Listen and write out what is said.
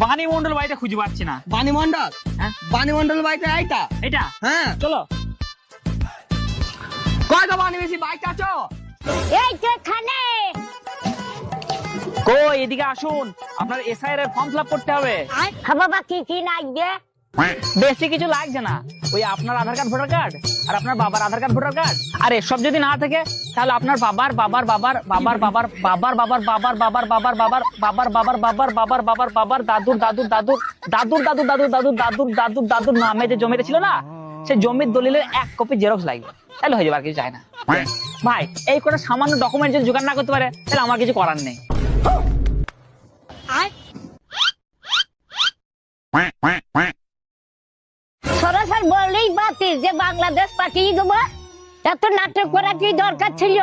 বাণী মন্ডল বাড়িটা খুঁজে পাচ্ছি না। বাণী মন্ডল? হ্যাঁ, বাণী মন্ডল বাড়িটা এইটা? এটা? হ্যাঁ চলো। কয় গো বাণী বেশি বাইকটা আছো? এই যে খানে কই এদিকে আসুন, আপনার এসআইআর এর ফর্ম ফিলআপ করতে হবে। হ্যাঁ বাবা, কি কি লাগবে? বেশি কিছু লাগছে না, ওই আপনার আধার কার্ড ভোটার কার্ড আর আপনার বাবার আধার কার্ড ভোটার কার্ড। আর এসব যদি না থাকে তাহলে আপনার বাবার বাবার বাবার বাবার বাবার বাবার বাবার বাবার বাবার বাবার বাবার বাবার বাবার বাবার বাবার বাবার বাবার দাদুর দাদুর দাদুর দাদুর দাদুর দাদুর দাদুর দাদুর দাদুর দাদুর নামে যে জমিটা ছিল না, সেই জমির দলিলের 1 কপি জেরক্স লাগবে, তাহলে হয়ে যাবে, আর কিছু চাই না। ভাই এই কটা সামান্য ডকুমেন্ট যদি জোগাড় না করতে পারে তাহলে আমার কিছু করার নেই। সরাসরি বললেই বাতিল যে বাংলাদেশ পাঠিয়ে দেবো। এত নাটক করা কি দরকার ছিল?